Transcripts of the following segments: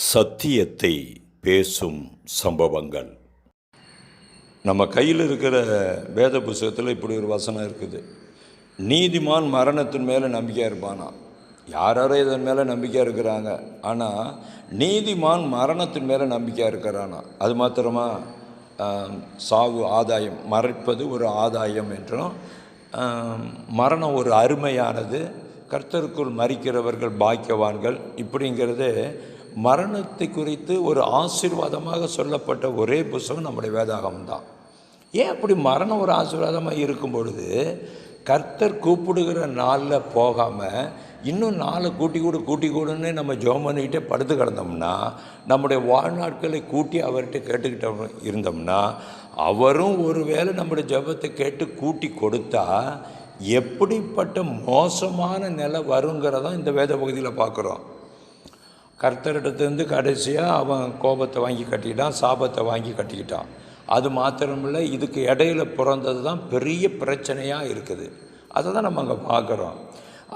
சத்தியத்தை பேசும் சம்பவங்கள். நம்ம கையில் இருக்கிற வேத புஸ்தகத்தில் இப்படி ஒரு வசனம் இருக்குது. நீதிமான் மரணத்தின் மேலே நம்பிக்கையாக இருப்பானா. யாரும் இதன் மேலே நம்பிக்கையாக இருக்கிறாங்க, ஆனால் நீதிமான் மரணத்தின் மேலே நம்பிக்கையாக இருக்கிறானா. அது மாத்திரமா, சாவு ஆதாயம், மறைப்பது ஒரு ஆதாயம் என்றும், மரணம் ஒரு அருமையானது, கர்த்தருக்குள் மரிக்கிறவர்கள் பாக்கியவான்கள், இப்படிங்கிறது மரணத்தை குறித்து ஒரு ஆசீர்வாதமாக சொல்லப்பட்ட ஒரே புஸ்தகம் நம்முடைய வேதாகமம். ஏன் அப்படி மரணம் ஒரு ஆசீர்வாதமாக இருக்கும் பொழுது கர்த்தர் கூப்பிடுகிற நாளில் போகாமல் இன்னும் நாளை கூட்டி கூடுன்னு நம்ம ஜெபம் பண்ணிக்கிட்டே படுத்து கிடந்தோம்னா, நம்முடைய வாழ்நாட்களை கூட்டி அவர்கிட்ட கேட்டுக்கிட்ட இருந்தோம்னா, அவரும் ஒரு வேளை நம்முடைய ஜெபத்தை கேட்டு கூட்டி கொடுத்தா எப்படிப்பட்ட மோசமான நிலை வருங்கிறதான் இந்த வேத பகுதியில் பார்க்குறோம். கர்த்தரிடத்துலேருந்து கடைசியாக அவன் கோபத்தை வாங்கி கட்டிக்கிட்டான், சாபத்தை வாங்கி கட்டிக்கிட்டான். அது மாத்திரமில்லை, இதுக்கு இடையில பிறந்தது தான் பெரிய பிரச்சனையாக இருக்குது. அதை தான் நம்ம அங்கே பார்க்குறோம்.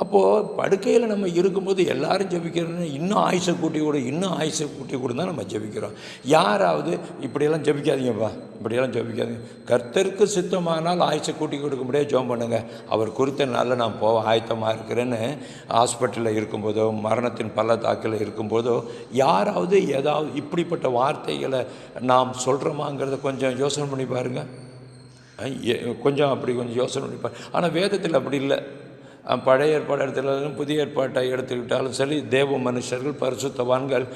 அப்போது படுக்கையில் நம்ம இருக்கும்போது எல்லாரும் ஜெபிக்கிறோன்னு இன்னும் ஆயுசை கூட்டி கொடு, இன்னும் ஆயுசை கூட்டி கொடு தான் நம்ம ஜெபிக்கிறோம். யாராவது இப்படியெல்லாம் ஜெபிக்காதீங்கப்பா, இப்படியெல்லாம் ஜெபிக்காதீங்க, கர்த்தருக்கு சித்தமானால் ஆயுசை கூட்டி கொடுக்க முடியாது, ஜெபம் பண்ணுங்க, அவர் குறித்த நாளில் நான் போக ஆயத்தமாக இருக்கிறேன்னு ஹாஸ்பிட்டலில் இருக்கும்போதோ மரணத்தின் பள்ளத்தாக்கில் இருக்கும்போதோ யாராவது ஏதாவது இப்படிப்பட்ட வார்த்தைகளை நாம் சொல்கிறோமாங்கிறத கொஞ்சம் யோசனை பண்ணி பாருங்கள். கொஞ்சம் யோசனை பண்ணி பாருங்கள். ஆனால் வேதத்தில் அப்படி இல்லை. பழைய ஏற்பாடு எடுத்துக்கிட்டாலும் புதிய ஏற்பாட்டை எடுத்துக்கிட்டாலும் சரி, தேவ மனுஷர்கள் பரிசுத்தவான்கள்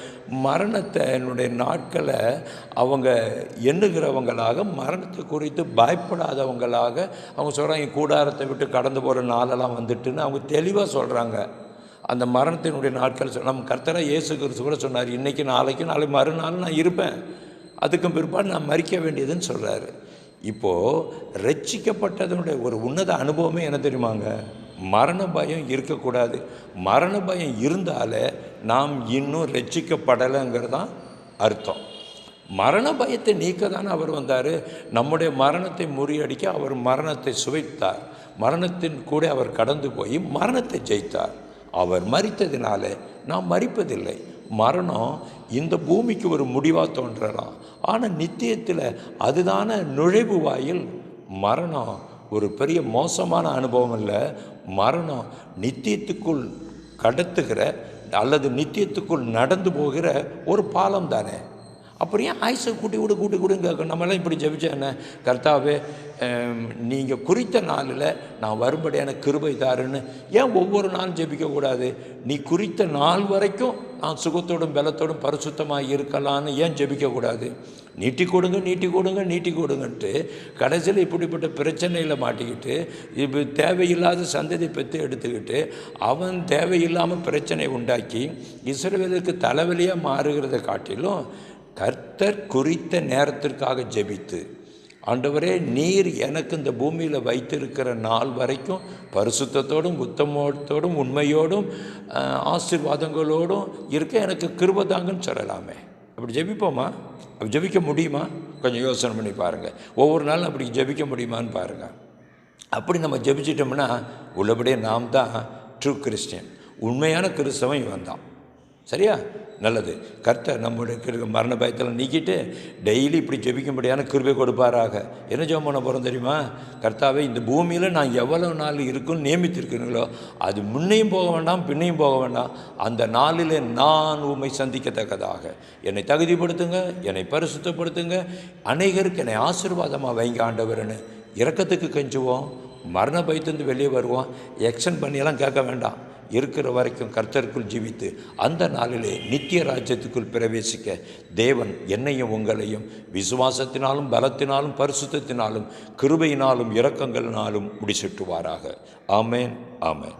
மரணத்தினுடைய நாட்களை அவங்க எண்ணுகிறவங்களாக, மரணத்தை குறித்து பயப்படாதவங்களாக அவங்க சொல்கிறாங்க. கூடாரத்தை விட்டு கடந்து போகிற நாளெல்லாம் வந்துட்டுன்னு அவங்க தெளிவாக சொல்கிறாங்க. அந்த மரணத்தினுடைய நாட்கள் நம்ம கர்த்தராக இயேசு கிறிஸ்து கூட சொன்னார், இன்றைக்கி நாளைக்கு மறுநாள் நான் இருப்பேன், அதுக்கும் பிற்பாடு நான் மரிக்க வேண்டியதுன்னு சொல்கிறாரு. இப்போது ரட்சிக்கப்பட்டதனுடைய ஒரு உன்னத அனுபவமே என்ன தெரியுமாங்க? மரண பயம் இருக்கக்கூடாது. மரண பயம் இருந்தாலே நாம் இன்னும் ரட்சிக்கப்படலைங்கிறது தான் அர்த்தம். மரண பயத்தை நீக்க தானே அவர் வந்தார். நம்முடைய மரணத்தை முறியடிக்க அவர் மரணத்தை சுவைத்தார். மரணத்தின் கூட அவர் கடந்து போய் மரணத்தை ஜெயித்தார். அவர் மரித்ததினால நாம் மரிப்பதில்லை. மரணம் இந்த பூமிக்கு ஒரு முடிவாக தோன்றலாம், ஆனால் நித்தியத்தில் அதுதான நுழைவு வாயில். மரணம் ஒரு பெரிய மோசமான அனுபவம் இல்லை. மரணம் நித்தியத்துக்குள் கடத்துகிற அல்லது நித்தியத்துக்குள் நடந்து போகிற ஒரு பாலம் தானே. அப்புறம் ஏன் ஆயுசை கூட்டி கொடுங்க? நம்மளாம் இப்படி ஜெபிச்சா என்ன? கர்த்தாவே, நீங்கள் குறித்த நாளில் நான் வரும்படியான கிருபை தாருன்னு ஏன் ஒவ்வொரு நாளும் ஜெபிக்கக்கூடாது? நீ குறித்த நாள் வரைக்கும் நான் சுகத்தோடும் பலத்தோடும் பரிசுத்தமாக இருக்கலான்னு ஏன் ஜெபிக்கக்கூடாது? நீட்டி கொடுங்கன்ட்டு கடைசியில் இப்படிப்பட்ட பிரச்சனையில் மாட்டிக்கிட்டு இப்போ தேவையில்லாத சந்ததி பெற்று எடுத்துக்கிட்டு அவன் தேவையில்லாமல் பிரச்சனை உண்டாக்கி இஸ்ரவேலுக்கு தலைவலியாக மாறுகிறத காட்டிலும் கர்த்தர் குறித்த நேரத்திற்காக ஜெபித்து, ஆண்டவரே, நீர் எனக்கு இந்த பூமியில் வைத்திருக்கிற நாள் வரைக்கும் பரிசுத்தத்தோடும் உத்தமத்தோடும் உண்மையோடும் ஆசீர்வாதங்களோடும் இருக்க எனக்கு கிருபை தாங்கன்னு சொல்லலாமே. அப்படி ஜெபிப்போமா? அப்படி ஜெபிக்க முடியுமா? கொஞ்சம் யோசனை பண்ணி பாருங்கள். ஒவ்வொரு நாளும் அப்படி ஜெபிக்க முடியுமான்னு பாருங்கள். அப்படி நம்ம ஜெபிச்சிட்டோம்னா உள்ளபடியே நாம் தான் ட்ரூ கிறிஸ்டியன். உண்மையான கிறிஸ்தவன் இவன் தான். சரியா? நல்லது. கர்த்தர் நம்முடைய மரண பயத்தில் நீக்கிட்டு டெய்லி இப்படி ஜெபிக்கும்படியான கிருபை கொடுப்பாராக. என்ன ஜெபம் பண்ண போகிறோம் தெரியுமா? கர்த்தாவே, இந்த பூமியில் நான் எவ்வளவு நாள் இருக்குன்னு நியமித்திருக்கிறீங்களோ அது முன்னையும் போக வேண்டாம், பின்னையும் போக வேண்டாம், அந்த நாளில் நான் உம்மை சந்திக்கத்தக்கதாக என்னை தகுதிப்படுத்துங்க, என்னை பரிசுத்தப்படுத்துங்க, அநேகருக்கு என்னை ஆசீர்வாதமாக வைங்க ஆண்டவர்னு இரக்கத்துக்கு கெஞ்சுவோம். மரண பயத்திலிருந்து வெளியே வருவோம். எக்ஸ்டெண்ட் பண்ணியெல்லாம் கேட்க வேண்டாம். இருக்கிற வரைக்கும் கர்த்தருக்குள் ஜீவித்து அந்த நாளிலே நித்திய ராஜ்யத்துக்குள் பிரவேசிக்க தேவன் என்னையும் உங்களையும் விசுவாசத்தினாலும் பலத்தினாலும் பரிசுத்தத்தினாலும் கிருபையினாலும் இரக்கங்களினாலும் முடிசூட்டுவாராக. ஆமேன், ஆமேன்.